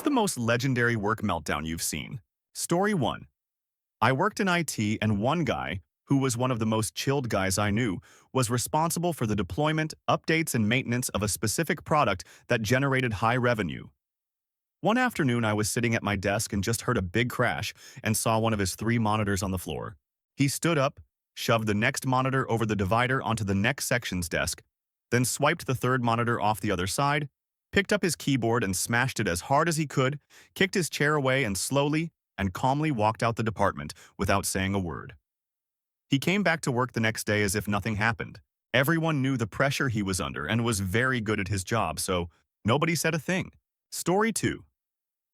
the most legendary work meltdown you've seen? Story 1. I worked in IT, and one guy, who was one of the most chilled guys I knew, was responsible for the deployment, updates, and maintenance of a specific product that generated high revenue. One afternoon, I was sitting at my desk and just heard a big crash and saw one of his 3 monitors on the floor. He stood up, shoved the next monitor over the divider onto the next section's desk, then swiped the 3rd monitor off the other side, picked up his keyboard and smashed it as hard as he could, kicked his chair away and slowly and calmly walked out the department without saying a word. He came back to work the next day as if nothing happened. Everyone knew the pressure he was under and was very good at his job, so nobody said a thing. Story 2.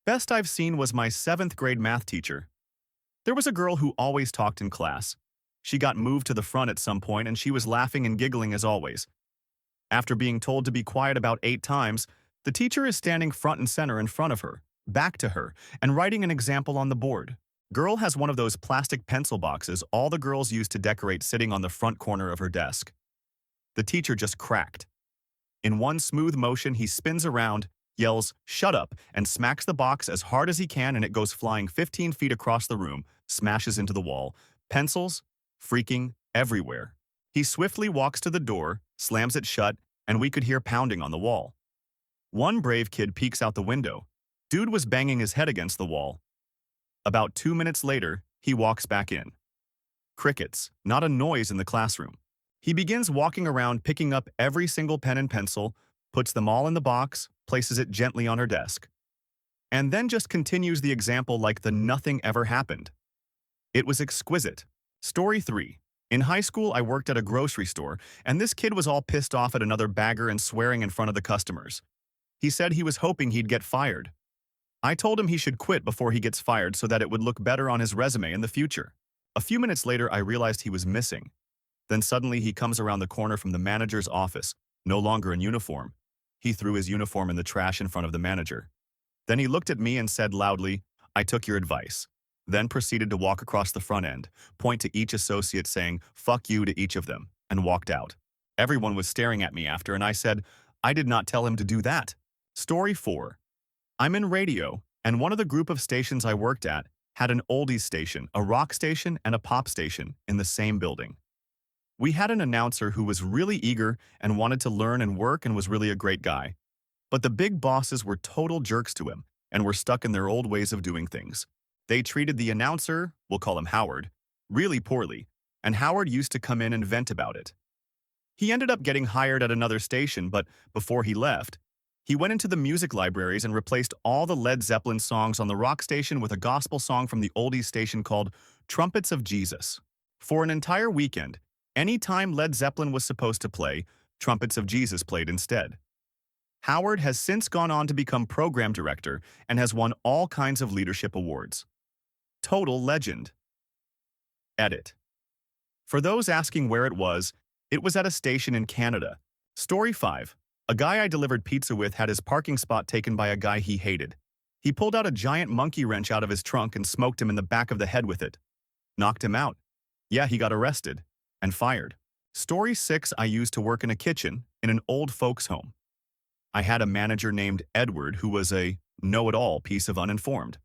Best I've seen was my 7th grade math teacher. There was a girl who always talked in class. She got moved to the front at some point and she was laughing and giggling as always. After being told to be quiet about 8 times, the teacher is standing front and center in front of her, back to her, and writing an example on the board. Girl has one of those plastic pencil boxes all the girls use to decorate sitting on the front corner of her desk. The teacher just cracked. In one smooth motion, he spins around, yells, "Shut up," and smacks the box as hard as he can, and it goes flying 15 feet across the room, smashes into the wall. Pencils, freaking everywhere. He swiftly walks to the door, slams it shut, and we could hear pounding on the wall. One brave kid peeks out the window. Dude was banging his head against the wall. About 2 minutes later, he walks back in. Crickets, not a noise in the classroom. He begins walking around picking up every single pen and pencil, puts them all in the box, places it gently on her desk, and then just continues the example like the nothing ever happened. It was exquisite. Story 3. In high school, I worked at a grocery store, and this kid was all pissed off at another bagger and swearing in front of the customers. He said he was hoping he'd get fired. I told him he should quit before he gets fired so that it would look better on his resume in the future. A few minutes later, I realized he was missing. Then suddenly he comes around the corner from the manager's office, no longer in uniform. He threw his uniform in the trash in front of the manager. Then he looked at me and said loudly, "I took your advice." Then proceeded to walk across the front end, point to each associate saying, "Fuck you" to each of them, and walked out. Everyone was staring at me after, and I said, "I did not tell him to do that." Story 4. I'm in radio, and one of the group of stations I worked at had an oldies station, a rock station, and a pop station in the same building. We had an announcer who was really eager and wanted to learn and work and was really a great guy. But the big bosses were total jerks to him and were stuck in their old ways of doing things. They treated the announcer, we'll call him Howard, really poorly, and Howard used to come in and vent about it. He ended up getting hired at another station, but before he left, he went into the music libraries and replaced all the Led Zeppelin songs on the rock station with a gospel song from the oldies station called Trumpets of Jesus. For an entire weekend, any time Led Zeppelin was supposed to play, Trumpets of Jesus played instead. Howard has since gone on to become program director and has won all kinds of leadership awards. Total legend. Edit. For those asking where it was at a station in Canada. Story 5. A guy I delivered pizza with had his parking spot taken by a guy he hated. He pulled out a giant monkey wrench out of his trunk and smoked him in the back of the head with it. Knocked him out. Yeah, he got arrested. And fired. Story 6. I used to work in a kitchen in an old folks' home. I had a manager named Edward who was a know-it-all piece of uninformed.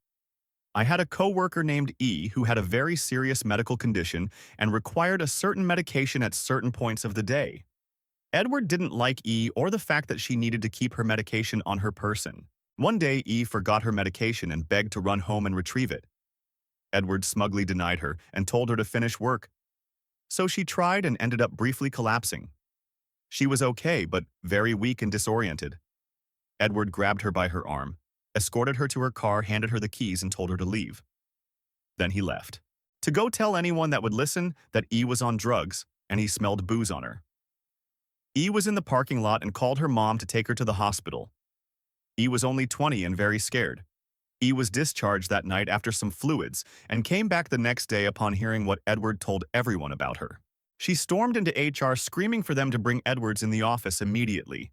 I had a co-worker named E who had a very serious medical condition and required a certain medication at certain points of the day. Edward didn't like E or the fact that she needed to keep her medication on her person. One day, E forgot her medication and begged to run home and retrieve it. Edward smugly denied her and told her to finish work. So she tried and ended up briefly collapsing. She was okay, but very weak and disoriented. Edward grabbed her by her arm, escorted her to her car, handed her the keys, and told her to leave. Then he left. To go tell anyone that would listen that E was on drugs, and he smelled booze on her. E was in the parking lot and called her mom to take her to the hospital. E was only 20 and very scared. E was discharged that night after some fluids and came back the next day upon hearing what Edward told everyone about her. She stormed into HR screaming for them to bring Edwards in the office immediately.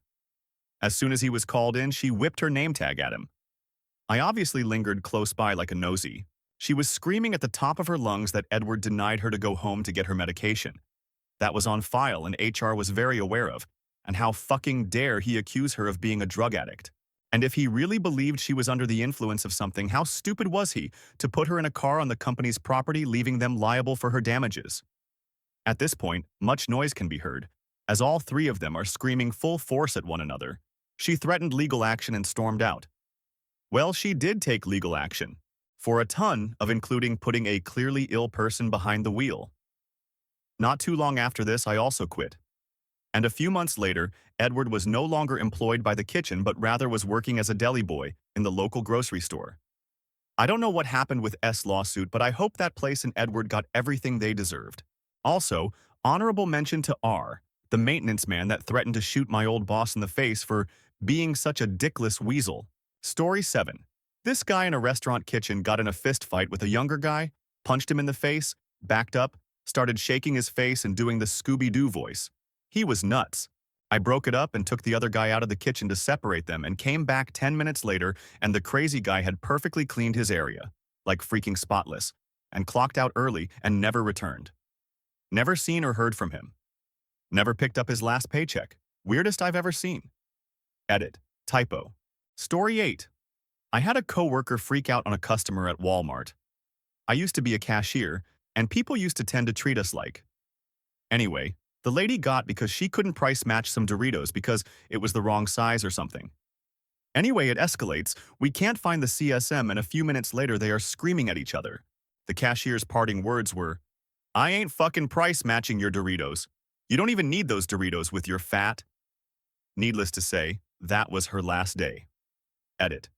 As soon as he was called in, she whipped her name tag at him. I obviously lingered close by like a nosy. She was screaming at the top of her lungs that Edward denied her to go home to get her medication. That was on file and HR was very aware of, and how fucking dare he accuse her of being a drug addict. And if he really believed she was under the influence of something, how stupid was he to put her in a car on the company's property, leaving them liable for her damages? At this point, much noise can be heard, as all three of them are screaming full force at one another. She threatened legal action and stormed out. Well, she did take legal action, for a ton of including putting a clearly ill person behind the wheel. Not too long after this, I also quit. And a few months later, Edward was no longer employed by the kitchen but rather was working as a deli boy in the local grocery store. I don't know what happened with S' lawsuit, but I hope that place and Edward got everything they deserved. Also, honorable mention to R, the maintenance man that threatened to shoot my old boss in the face for being such a dickless weasel. Story 7. This guy in a restaurant kitchen got in a fist fight with a younger guy, punched him in the face, backed up, started shaking his face and doing the Scooby-Doo voice. He was nuts. I broke it up and took the other guy out of the kitchen to separate them and came back 10 minutes later and the crazy guy had perfectly cleaned his area, like freaking spotless, and clocked out early and never returned. Never seen or heard from him. Never picked up his last paycheck. Weirdest I've ever seen. Edit. Typo. Story 8. I had a coworker freak out on a customer at Walmart. I used to be a cashier, and people used to tend to treat us like. Anyway, the lady got because she couldn't price match some Doritos because it was the wrong size or something. Anyway, it escalates. We can't find the CSM, and a few minutes later they are screaming at each other. The cashier's parting words were, "I ain't fucking price matching your Doritos. You don't even need those Doritos with your fat." Needless to say, that was her last day. Edit.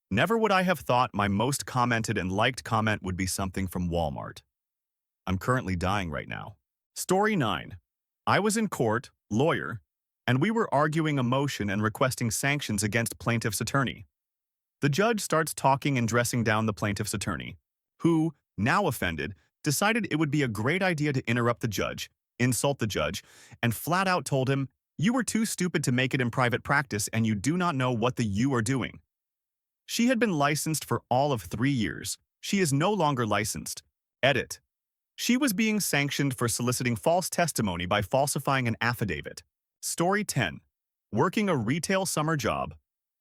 Never would I have thought my most commented and liked comment would be something from Walmart. I'm currently dying right now. Story 9. I was in court, lawyer, and we were arguing a motion and requesting sanctions against plaintiff's attorney. The judge starts talking and dressing down the plaintiff's attorney, who, now offended, decided it would be a great idea to interrupt the judge, insult the judge, and flat out told him, "You were too stupid to make it in private practice and you do not know what the you are doing." She had been licensed for all of 3 years. She is no longer licensed. Edit. She was being sanctioned for soliciting false testimony by falsifying an affidavit. Story 10. Working a retail summer job.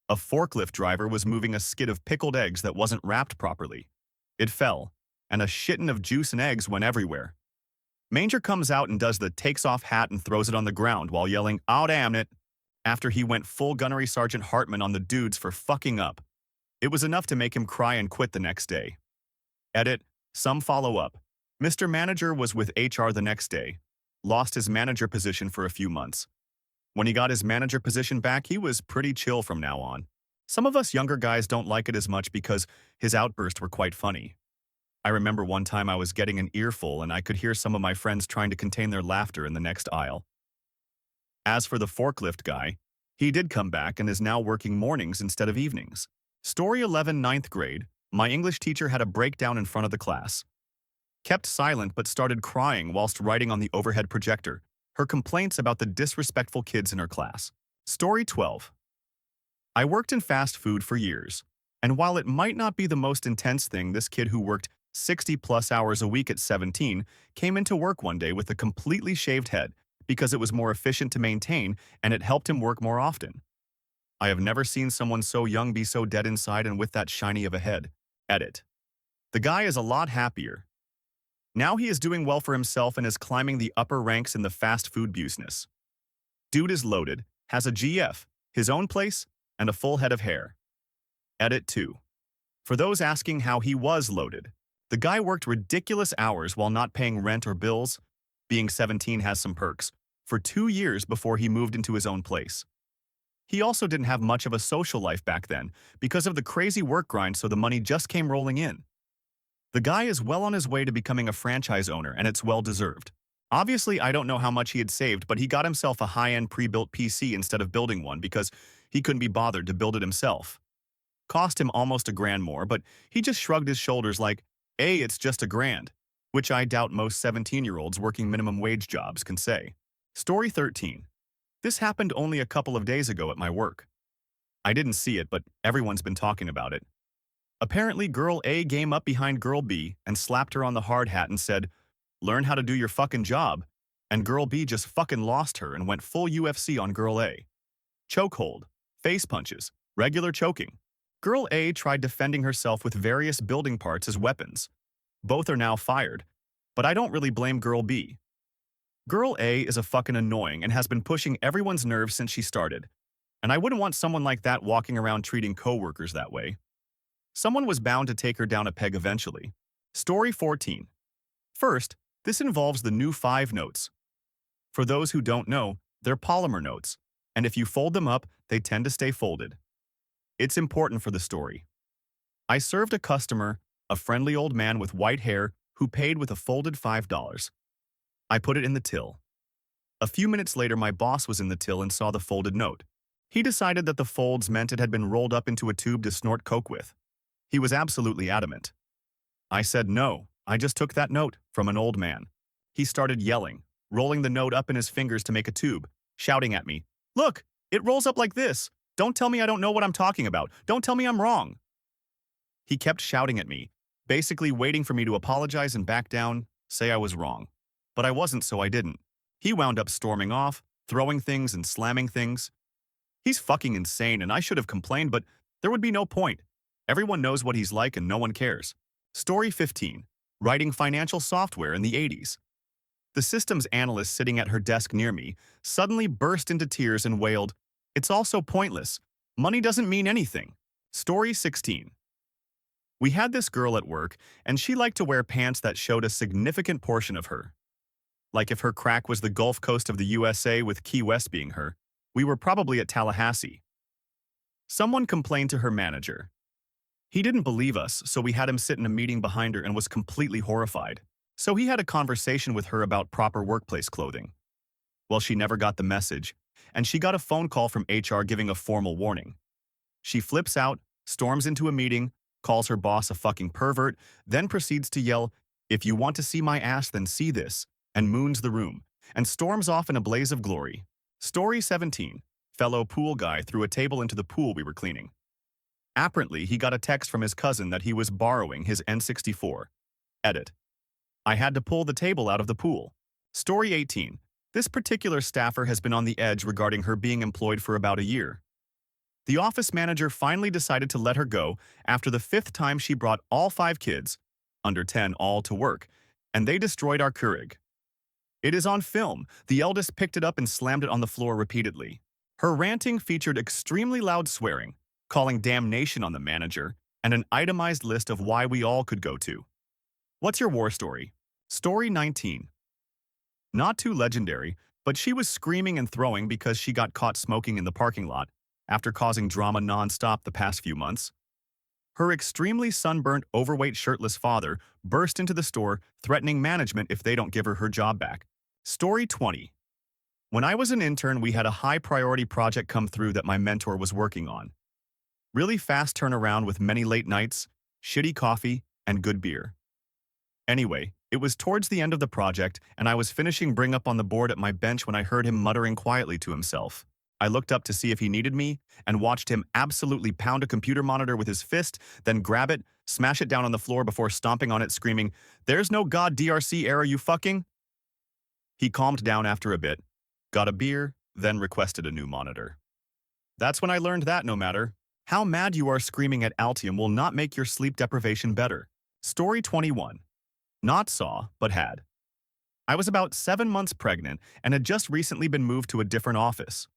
A forklift driver was moving a skid of pickled eggs that wasn't wrapped properly. It fell, and a shittin' of juice and eggs went everywhere. Manger comes out and does the takes-off hat and throws it on the ground while yelling, "Oh, damn it," after he went full Gunnery Sergeant Hartman on the dudes for fucking up. It was enough to make him cry and quit the next day. Edit. Some follow-up. Mr. Manager was with HR the next day, lost his manager position for a few months. When he got his manager position back, he was pretty chill from now on. Some of us younger guys don't like it as much because his outbursts were quite funny. I remember one time I was getting an earful and I could hear some of my friends trying to contain their laughter in the next aisle. As for the forklift guy, he did come back and is now working mornings instead of evenings. Story 11, 9th grade. My English teacher had a breakdown in front of the class. Kept silent but started crying whilst writing on the overhead projector her complaints about the disrespectful kids in her class. Story 12. I worked in fast food for years, and while it might not be the most intense thing, this kid who worked 60-plus hours a week at 17 came into work one day with a completely shaved head because it was more efficient to maintain and it helped him work more often. I have never seen someone so young be so dead inside and with that shiny of a head. Edit. The guy is a lot happier. Now he is doing well for himself and is climbing the upper ranks in the fast food business. Dude is loaded, has a GF, his own place, and a full head of hair. Edit 2. For those asking how he was loaded, the guy worked ridiculous hours while not paying rent or bills. Being 17 has some perks, for 2 years before he moved into his own place. He also didn't have much of a social life back then because of the crazy work grind, so the money just came rolling in. The guy is well on his way to becoming a franchise owner, and it's well deserved. Obviously, I don't know how much he had saved, but he got himself a high-end pre-built PC instead of building one because he couldn't be bothered to build it himself. Cost him almost $1,000 more, but he just shrugged his shoulders like, "Hey, it's just $1,000," which I doubt most 17-year-olds working minimum wage jobs can say. Story 13. This happened only a couple of days ago at my work. I didn't see it, but everyone's been talking about it. Apparently, girl A came up behind girl B and slapped her on the hard hat and said, "Learn how to do your fucking job," and girl B just fucking lost her and went full UFC on girl A. Chokehold, face punches, Regular choking. Girl A tried defending herself with various building parts as weapons. Both are now fired, but I don't really blame Girl B. Girl A is a fucking annoying and has been pushing everyone's nerves since she started, and I wouldn't want someone like that walking around treating coworkers that way. Someone was bound to take her down a peg eventually. Story 14. First, this involves the new 5 notes. For those who don't know, they're polymer notes, and if you fold them up, they tend to stay folded. It's important for the story. I served a customer, a friendly old man with white hair, who paid with a folded $5. I put it in the till. A few minutes later, my boss was in the till and saw the folded note. He decided that the folds meant it had been rolled up into a tube to snort coke with. He was absolutely adamant. I said no, I just took that note from an old man. He started yelling, rolling the note up in his fingers to make a tube, shouting at me, "Look, it rolls up like this. Don't tell me I don't know what I'm talking about. Don't tell me I'm wrong." He kept shouting at me, basically waiting for me to apologize and back down, say I was wrong. But I wasn't, so I didn't. He wound up storming off, throwing things and slamming things. He's fucking insane and I should have complained, but there would be no point. Everyone knows what he's like and no one cares. Story 15. Writing financial software in the 80s. The systems analyst sitting at her desk near me suddenly burst into tears and wailed, "It's all so pointless. Money doesn't mean anything." Story 16. We had this girl at work, and she liked to wear pants that showed a significant portion of her. Like if her crack was the Gulf Coast of the USA with Key West being her, we were probably at Tallahassee. Someone complained to her manager. He didn't believe us, so we had him sit in a meeting behind her and was completely horrified. So he had a conversation with her about proper workplace clothing. Well, she never got the message, and she got a phone call from HR giving a formal warning. She flips out, storms into a meeting, calls her boss a fucking pervert, then proceeds to yell, "If you want to see my ass, then see this," and moons the room, and storms off in a blaze of glory. Story 17. Fellow pool guy threw a table into the pool we were cleaning. Apparently, he got a text from his cousin that he was borrowing his N64. Edit. I had to pull the table out of the pool. Story 18. This particular staffer has been on the edge regarding her being employed for about a year. The office manager finally decided to let her go after the 5th time she brought all 5 kids, under 10 all, to work, and they destroyed our Keurig. It is on film. The eldest picked it up and slammed it on the floor repeatedly. Her ranting featured extremely loud swearing, calling damnation on the manager, and an itemized list of why we all could go to. What's your war story? Story 19. Not too legendary, but she was screaming and throwing because she got caught smoking in the parking lot after causing drama non-stop the past few months. Her extremely sunburnt, overweight, shirtless father burst into the store, threatening management if they don't give her her job back. Story 20. When I was an intern, we had a high-priority project come through that my mentor was working on. Really fast turnaround with many late nights, shitty coffee, and good beer. Anyway, it was towards the end of the project, and I was finishing bring up on the board at my bench when I heard him muttering quietly to himself. I looked up to see if he needed me, and watched him absolutely pound a computer monitor with his fist, then grab it, smash it down on the floor before stomping on it, screaming, "There's no god DRC error, you fucking!" He calmed down after a bit, got a beer, then requested a new monitor. That's when I learned that no matter how mad you are, screaming at Altium will not make your sleep deprivation better. Story 21. Not saw, but had. I was about 7 months pregnant and had just recently been moved to a different office.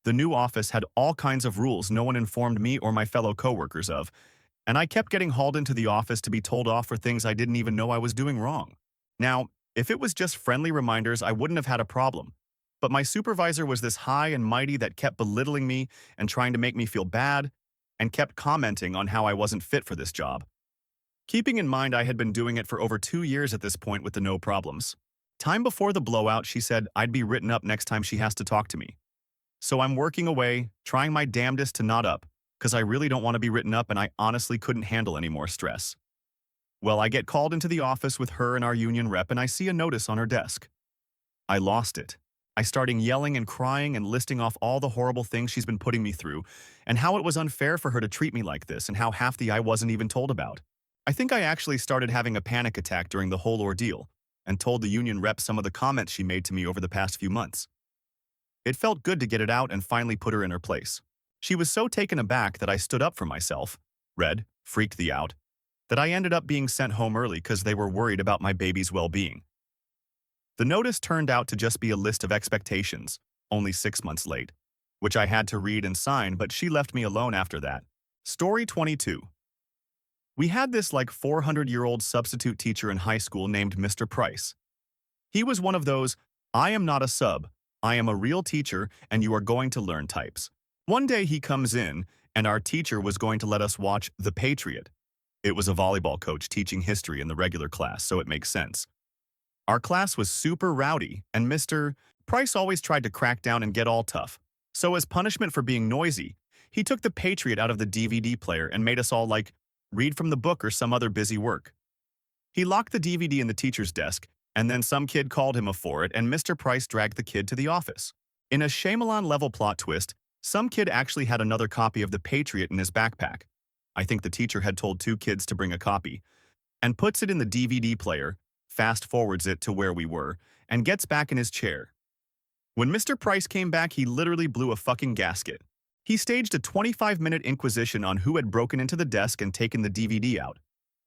The new office had all kinds of rules no one informed me or my fellow coworkers of, and I kept getting hauled into the office to be told off for things I didn't even know I was doing wrong. Now, if it was just friendly reminders, I wouldn't have had a problem. But my supervisor was this high and mighty that kept belittling me and trying to make me feel bad, and kept commenting on how I wasn't fit for this job. Keeping in mind I had been doing it for over 2 years at this point with the no problems. Time before the blowout, she said I'd be written up next time she has to talk to me. So I'm working away, trying my damnedest to not up, because I really don't want to be written up and I honestly couldn't handle any more stress. Well, I get called into the office with her and our union rep, and I see a notice on her desk. I lost it. I started yelling and crying and listing off all the horrible things she's been putting me through, and how it was unfair for her to treat me like this, and how half the I wasn't even told about. I think I actually started having a panic attack during the whole ordeal, and told the union rep some of the comments she made to me over the past few months. It felt good to get it out and finally put her in her place. She was so taken aback that I stood up for myself, read, freaked the out, that I ended up being sent home early because they were worried about my baby's well-being. The notice turned out to just be a list of expectations, only 6 months late, which I had to read and sign, but she left me alone after that. Story 22. We had this like 400-year-old substitute teacher in high school named Mr. Price. He was one of those, I am not a sub, I am a real teacher and you are going to learn types. One day he comes in and our teacher was going to let us watch The Patriot. It was a volleyball coach teaching history in the regular class, so it makes sense. Our class was super rowdy, and Mr. Price always tried to crack down and get all tough. So as punishment for being noisy, he took The Patriot out of the DVD player and made us all read from the book or some other busy work. He locked the DVD in the teacher's desk, and then some kid called him a for it, and Mr. Price dragged the kid to the office. In a Shyamalan-level plot twist, some kid actually had another copy of The Patriot in his backpack. I think the teacher had told 2 kids to bring a copy, and puts it in the DVD player, fast-forwards it to where we were, and gets back in his chair. When Mr. Price came back, he literally blew a fucking gasket. He staged a 25-minute inquisition on who had broken into the desk and taken the DVD out.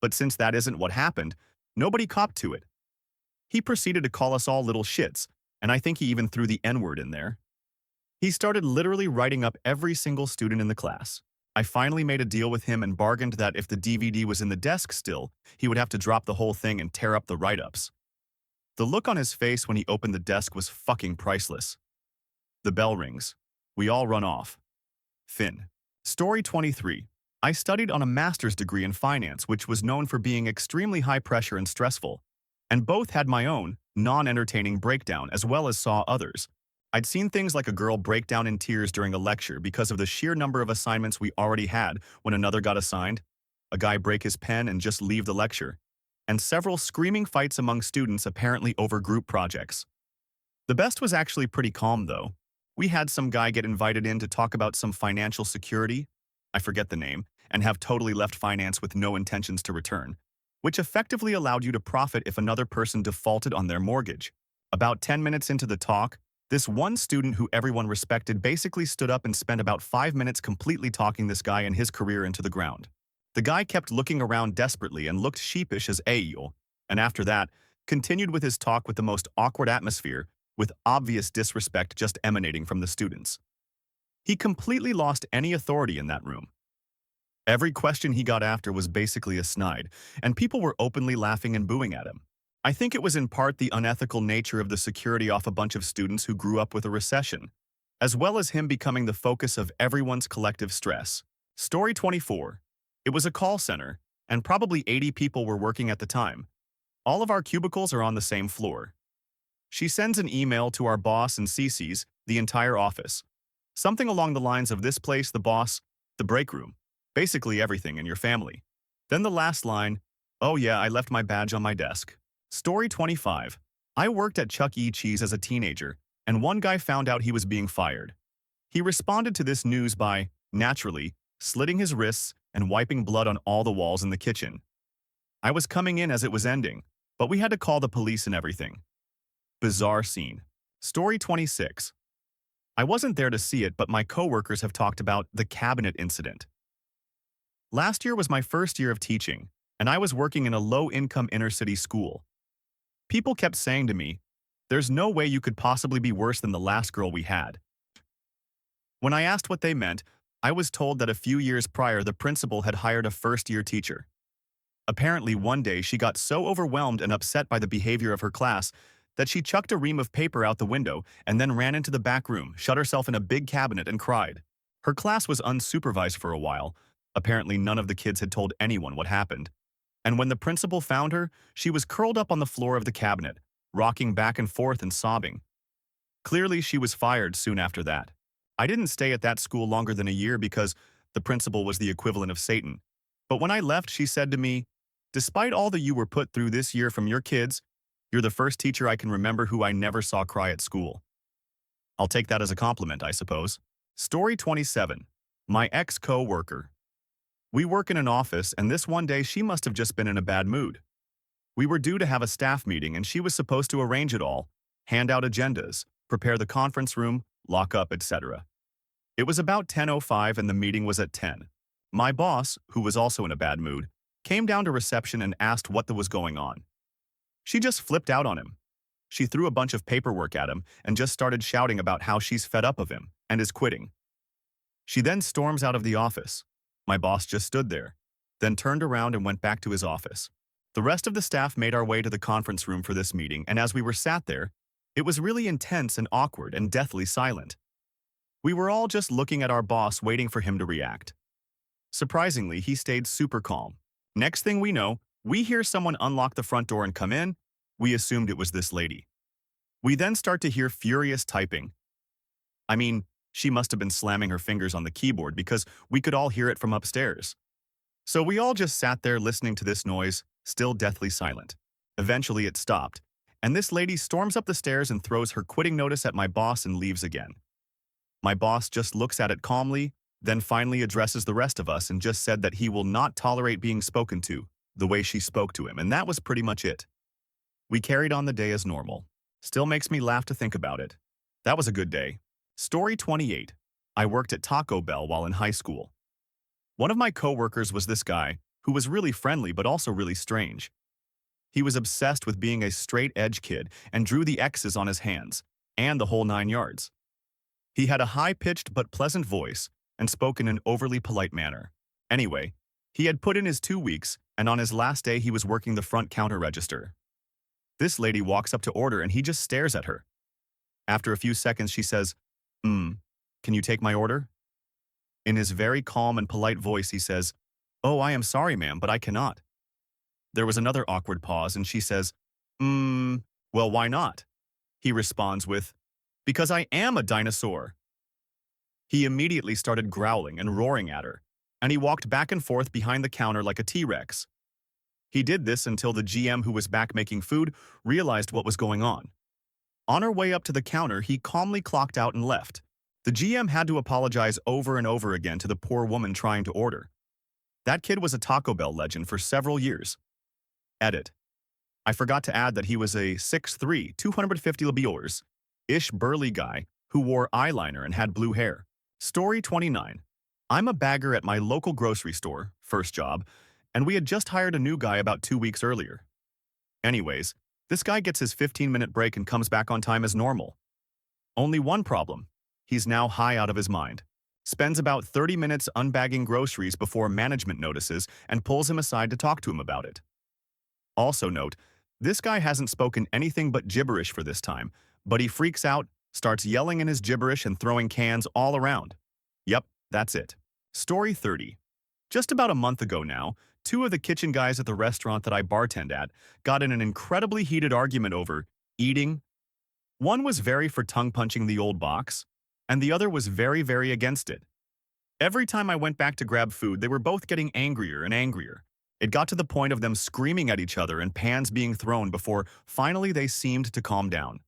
But since that isn't what happened, nobody copped to it. He proceeded to call us all little shits, and I think he even threw the N-word in there. He started literally writing up every single student in the class. I finally made a deal with him and bargained that if the DVD was in the desk still, he would have to drop the whole thing and tear up the write-ups. The look on his face when he opened the desk was fucking priceless. The bell rings. We all run off. Finn. Story 23. I studied on a master's degree in finance, which was known for being extremely high pressure and stressful, and both had my own, non-entertaining breakdown as well as saw others. I'd seen things like a girl break down in tears during a lecture because of the sheer number of assignments we already had when another got assigned, a guy break his pen and just leave the lecture, and several screaming fights among students apparently over group projects. The best was actually pretty calm though. We had some guy get invited in to talk about some financial security, I forget the name, and have totally left finance with no intentions to return, which effectively allowed you to profit if another person defaulted on their mortgage. About 10 minutes into the talk, this one student who everyone respected basically stood up and spent about 5 minutes completely talking this guy and his career into the ground. The guy kept looking around desperately and looked sheepish as Ayo, and after that, continued with his talk with the most awkward atmosphere, with obvious disrespect just emanating from the students. He completely lost any authority in that room. Every question he got after was basically a snide, and people were openly laughing and booing at him. I think it was in part the unethical nature of the security off a bunch of students who grew up with a recession, as well as him becoming the focus of everyone's collective stress. Story 24. It was a call center, and probably 80 people were working at the time. All of our cubicles are on the same floor. She sends an email to our boss and CCs the entire office. Something along the lines of this place, the boss, the break room, basically everything in your family. Then the last line, oh yeah, I left my badge on my desk. Story 25. I worked at Chuck E. Cheese as a teenager, and one guy found out he was being fired. He responded to this news by, naturally, slitting his wrists and wiping blood on all the walls in the kitchen. I was coming in as it was ending, but we had to call the police and everything. Bizarre scene. Story 26. I wasn't there to see it, but my coworkers have talked about the cabinet incident. Last year was my first year of teaching, and I was working in a low-income inner-city school. People kept saying to me, there's no way you could possibly be worse than the last girl we had. When I asked what they meant, I was told that a few years prior the principal had hired a first-year teacher. Apparently one day she got so overwhelmed and upset by the behavior of her class that she chucked a ream of paper out the window and then ran into the back room, shut herself in a big cabinet and cried. Her class was unsupervised for a while. Apparently none of the kids had told anyone what happened. And when the principal found her, she was curled up on the floor of the cabinet, rocking back and forth and sobbing. Clearly she was fired soon after that. I didn't stay at that school longer than a year because the principal was the equivalent of Satan. But when I left, she said to me, despite all that you were put through this year from your kids, you're the first teacher I can remember who I never saw cry at school. I'll take that as a compliment, I suppose. Story 27. My ex-co-worker. We work in an office, and this one day she must have just been in a bad mood. We were due to have a staff meeting, and she was supposed to arrange it all, hand out agendas, prepare the conference room, lock up, etc. It was about 10:05 and the meeting was at 10. My boss, who was also in a bad mood, came down to reception and asked what was going on. She just flipped out on him. She threw a bunch of paperwork at him and just started shouting about how she's fed up of him and is quitting. She then storms out of the office. My boss just stood there, then turned around and went back to his office. The rest of the staff made our way to the conference room for this meeting, and as we were sat there, it was really intense and awkward and deathly silent. We were all just looking at our boss waiting for him to react. Surprisingly, he stayed super calm. Next thing we know, we hear someone unlock the front door and come in. We assumed it was this lady. We then start to hear furious typing. I mean, she must have been slamming her fingers on the keyboard because we could all hear it from upstairs. So we all just sat there listening to this noise, still deathly silent. Eventually it stopped, and this lady storms up the stairs and throws her quitting notice at my boss and leaves again. My boss just looks at it calmly, then finally addresses the rest of us and just said that he will not tolerate being spoken to the way she spoke to him, and that was pretty much it. We carried on the day as normal. Still makes me laugh to think about it. That was a good day. Story 28. I worked at Taco Bell while in high school. One of my coworkers was this guy, who was really friendly but also really strange. He was obsessed with being a straight-edge kid and drew the X's on his hands, and the whole 9 yards. He had a high-pitched but pleasant voice and spoke in an overly polite manner. Anyway, he had put in his 2 weeks, and on his last day he was working the front counter register. This lady walks up to order and he just stares at her. After a few seconds she says, can you take my order? In his very calm and polite voice he says, "Oh, I am sorry, ma'am, but I cannot." There was another awkward pause and she says, well, why not? He responds with, "Because I am a dinosaur." He immediately started growling and roaring at her, and he walked back and forth behind the counter like a T-Rex. He did this until the GM, who was back making food, realized what was going on. On her way up to the counter, he calmly clocked out and left. The GM had to apologize over and over again to the poor woman trying to order. That kid was a Taco Bell legend for several years. Edit. I forgot to add that he was a 6'3", 250 libras-ish burly guy who wore eyeliner and had blue hair. Story 29. I'm a bagger at my local grocery store, first job, and we had just hired a new guy about 2 weeks earlier. Anyways, this guy gets his 15-minute break and comes back on time as normal. Only one problem. He's now high out of his mind. Spends about 30 minutes unbagging groceries before management notices and pulls him aside to talk to him about it. Also note, this guy hasn't spoken anything but gibberish for this time, but he freaks out, starts yelling in his gibberish and throwing cans all around. Yep, that's it. Story 30. Just about a month ago now, 2 of the kitchen guys at the restaurant that I bartend at got in an incredibly heated argument over eating. One was very for tongue-punching the old box, and the other was very, very against it. Every time I went back to grab food, they were both getting angrier and angrier. It got to the point of them screaming at each other and pans being thrown before finally they seemed to calm down.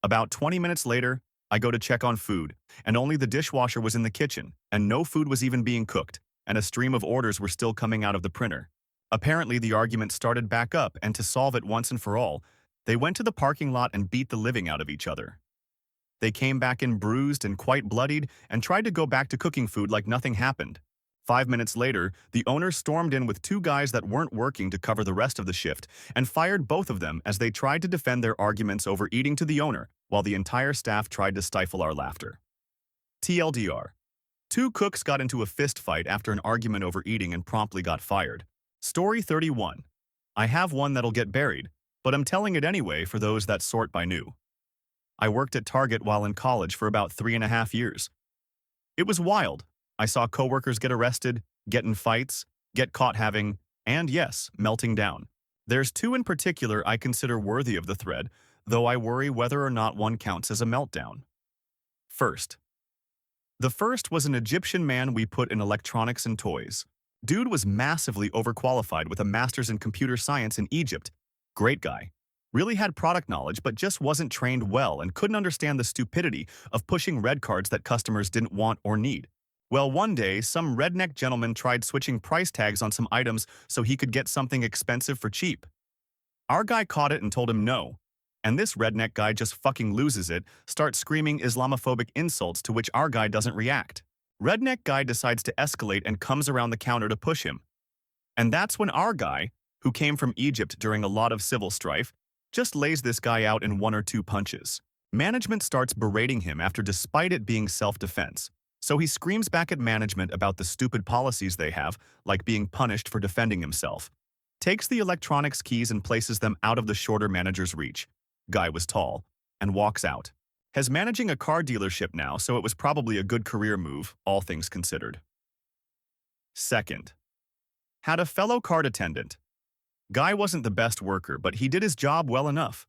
About 20 minutes later, I go to check on food, and only the dishwasher was in the kitchen, and no food was even being cooked, and a stream of orders were still coming out of the printer. Apparently, the argument started back up, and to solve it once and for all, they went to the parking lot and beat the living out of each other. They came back in bruised and quite bloodied and tried to go back to cooking food like nothing happened. 5 minutes later, the owner stormed in with 2 guys that weren't working to cover the rest of the shift and fired both of them as they tried to defend their arguments over eating to the owner while the entire staff tried to stifle our laughter. TLDR. 2 cooks got into a fist fight after an argument over eating and promptly got fired. Story 31. I have one that'll get buried, but I'm telling it anyway for those that sort by new. I worked at Target while in college for about 3.5 years. It was wild. I saw coworkers get arrested, get in fights, get caught having, and yes, melting down. There's 2 in particular I consider worthy of the thread, though I worry whether or not one counts as a meltdown. First. The first was an Egyptian man we put in electronics and toys. Dude was massively overqualified with a master's in computer science in Egypt. Great guy. Really had product knowledge but just wasn't trained well and couldn't understand the stupidity of pushing red cards that customers didn't want or need. Well, one day, some redneck gentleman tried switching price tags on some items so he could get something expensive for cheap. Our guy caught it and told him no. And this redneck guy just fucking loses it, starts screaming Islamophobic insults to which our guy doesn't react. Redneck guy decides to escalate and comes around the counter to push him. And that's when our guy, who came from Egypt during a lot of civil strife, just lays this guy out in 1 or 2 punches. Management starts berating him after despite it being self-defense. So he screams back at management about the stupid policies they have, like being punished for defending himself. Takes the electronics keys and places them out of the shorter manager's reach. Guy was tall. And walks out. Has managing a car dealership now, so it was probably a good career move, all things considered. Second. Had a fellow cart attendant. Guy wasn't the best worker, but he did his job well enough.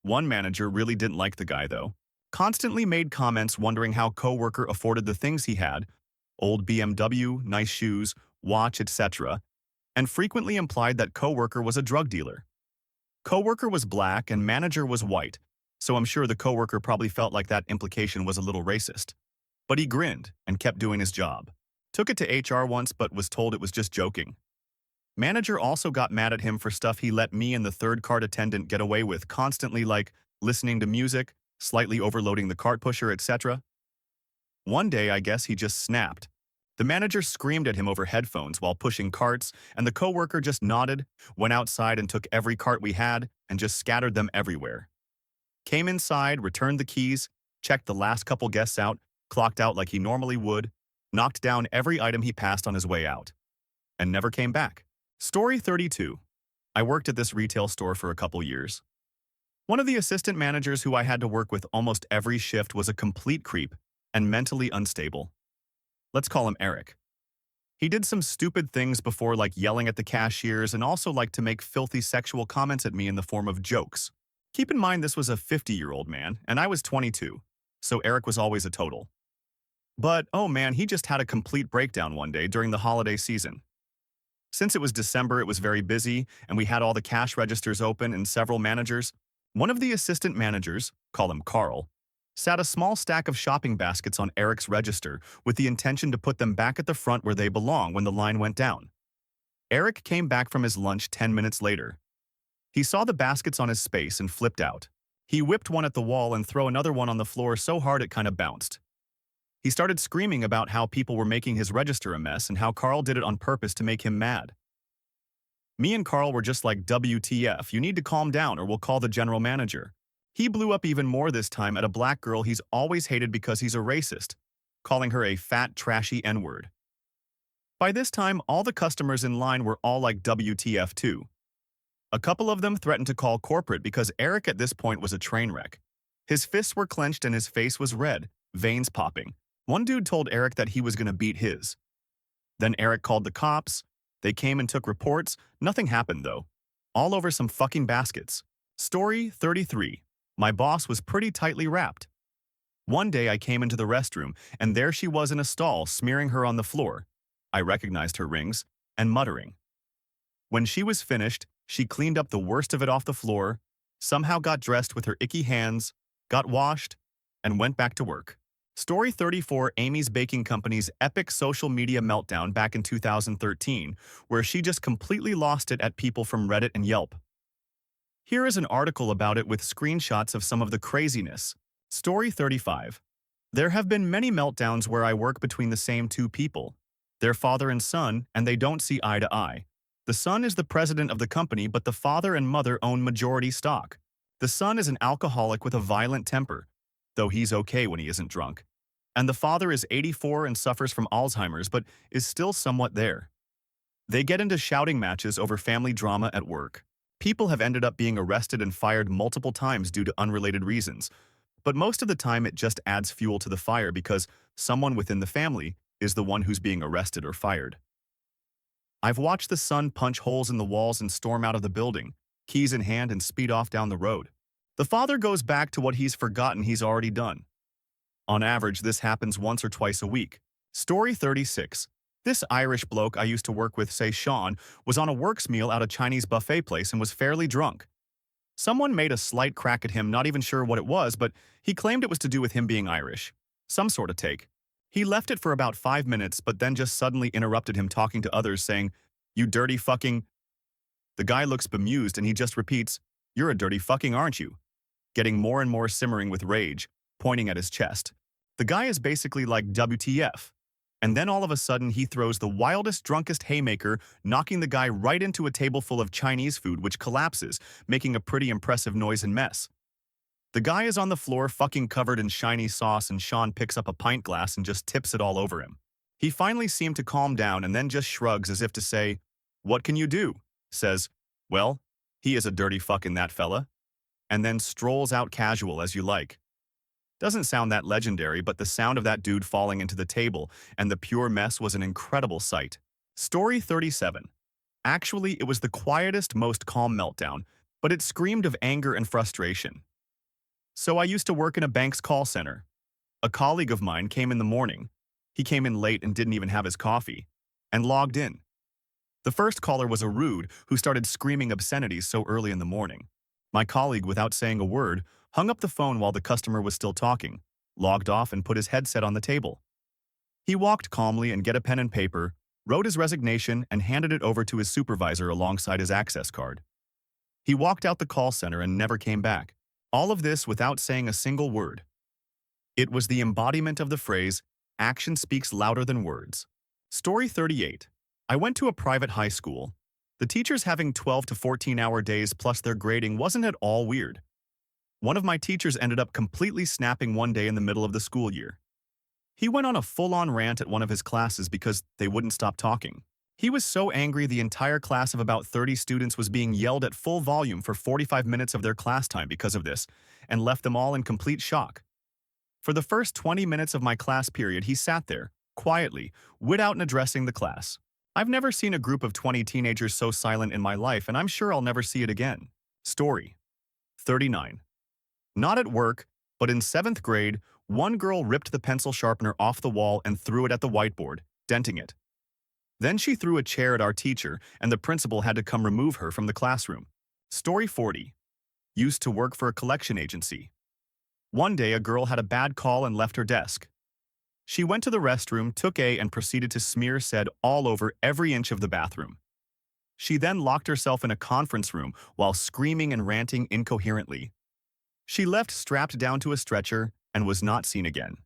One manager really didn't like the guy, though. Constantly made comments wondering how co-worker afforded the things he had, old BMW, nice shoes, watch, etc., and frequently implied that co-worker was a drug dealer. Co-worker was black and manager was white, so I'm sure the co-worker probably felt like that implication was a little racist. But he grinned and kept doing his job. Took it to HR once but was told it was just joking. Manager also got mad at him for stuff he let me and the third cart attendant get away with, constantly like listening to music, slightly overloading the cart pusher, etc. One day, I guess he just snapped. The manager screamed at him over headphones while pushing carts, and the coworker just nodded, went outside and took every cart we had, and just scattered them everywhere. Came inside, returned the keys, checked the last couple guests out, clocked out like he normally would, knocked down every item he passed on his way out, and never came back. Story 32. I worked at this retail store for a couple years. One of the assistant managers who I had to work with almost every shift was a complete creep and mentally unstable. Let's call him Eric. He did some stupid things before, like yelling at the cashiers, and also liked to make filthy sexual comments at me in the form of jokes. Keep in mind this was a 50-year-old man, and I was 22, so Eric was always a total. But, oh man, he just had a complete breakdown one day during the holiday season. Since it was December, it was very busy, and we had all the cash registers open and several managers. One of the assistant managers, call him Carl, sat a small stack of shopping baskets on Eric's register with the intention to put them back at the front where they belong when the line went down. Eric came back from his lunch 10 minutes later. He saw the baskets on his space and flipped out. He whipped one at the wall and threw another one on the floor so hard it kind of bounced. He started screaming about how people were making his register a mess and how Carl did it on purpose to make him mad. Me and Carl were just like, WTF, you need to calm down or we'll call the general manager. He blew up even more this time at a black girl he's always hated because he's a racist, calling her a fat, trashy N-word. By this time, all the customers in line were all like WTF too. A couple of them threatened to call corporate because Eric at this point was a train wreck. His fists were clenched and his face was red, veins popping. One dude told Eric that he was going to beat his. Then Eric called the cops. They came and took reports. Nothing happened though. All over some fucking baskets. Story 33. My boss was pretty tightly wrapped. One day I came into the restroom and there she was in a stall smearing her on the floor. I recognized her rings and muttering. When she was finished, she cleaned up the worst of it off the floor, somehow got dressed with her icky hands, got washed, and went back to work. Story 34. Amy's Baking Company's epic social media meltdown back in 2013, where she just completely lost it at people from Reddit and Yelp. Here is an article about it with screenshots of some of the craziness. Story 35. There have been many meltdowns where I work between the same two people. They're father and son, and they don't see eye to eye. The son is the president of the company, but the father and mother own majority stock. The son is an alcoholic with a violent temper, though he's okay when he isn't drunk. And the father is 84 and suffers from Alzheimer's, but is still somewhat there. They get into shouting matches over family drama at work. People have ended up being arrested and fired multiple times due to unrelated reasons, but most of the time it just adds fuel to the fire because someone within the family is the one who's being arrested or fired. I've watched the son punch holes in the walls and storm out of the building, keys in hand, and speed off down the road. The father goes back to what he's forgotten he's already done. On average, this happens once or twice a week. Story 36. This Irish bloke I used to work with, say Sean, was on a works meal at a Chinese buffet place and was fairly drunk. Someone made a slight crack at him, not even sure what it was, but he claimed it was to do with him being Irish. Some sort of take. He left it for about 5 minutes, but then just suddenly interrupted him talking to others, saying, "You dirty fucking..." The guy looks bemused and he just repeats, "You're a dirty fucking, aren't you?" getting more and more simmering with rage, pointing at his chest. The guy is basically like WTF. And then all of a sudden he throws the wildest, drunkest haymaker, knocking the guy right into a table full of Chinese food which collapses, making a pretty impressive noise and mess. The guy is on the floor fucking covered in shiny sauce and Sean picks up a pint glass and just tips it all over him. He finally seemed to calm down and then just shrugs as if to say, "What can you do?" Says, "Well, he is a dirty fucking that fella." And then strolls out casual as you like. Doesn't sound that legendary, but the sound of that dude falling into the table and the pure mess was an incredible sight. Story 37. Actually, it was the quietest, most calm meltdown, but it screamed of anger and frustration. So I used to work in a bank's call center. A colleague of mine came in the morning. He came in late and didn't even have his coffee, and logged in. The first caller was a rude who started screaming obscenities so early in the morning. My colleague, without saying a word, hung up the phone while the customer was still talking, logged off and put his headset on the table. He walked calmly and get a pen and paper, wrote his resignation and handed it over to his supervisor alongside his access card. He walked out the call center and never came back. All of this without saying a single word. It was the embodiment of the phrase, "Action speaks louder than words." Story 38. I went to a private high school. The teachers having 12 to 14-hour days plus their grading wasn't at all weird. One of my teachers ended up completely snapping one day in the middle of the school year. He went on a full-on rant at one of his classes because they wouldn't stop talking. He was so angry the entire class of about 30 students was being yelled at full volume for 45 minutes of their class time because of this, and left them all in complete shock. For the first 20 minutes of my class period, he sat there, quietly, without addressing the class. I've never seen a group of 20 teenagers so silent in my life, and I'm sure I'll never see it again. Story 39. Not at work, but in 7th grade, one girl ripped the pencil sharpener off the wall and threw it at the whiteboard, denting it. Then she threw a chair at our teacher, and the principal had to come remove her from the classroom. Story 40. Used to work for a collection agency. One day, a girl had a bad call and left her desk. She went to the restroom, took and proceeded to smear said all over every inch of the bathroom. She then locked herself in a conference room while screaming and ranting incoherently. She left strapped down to a stretcher and was not seen again.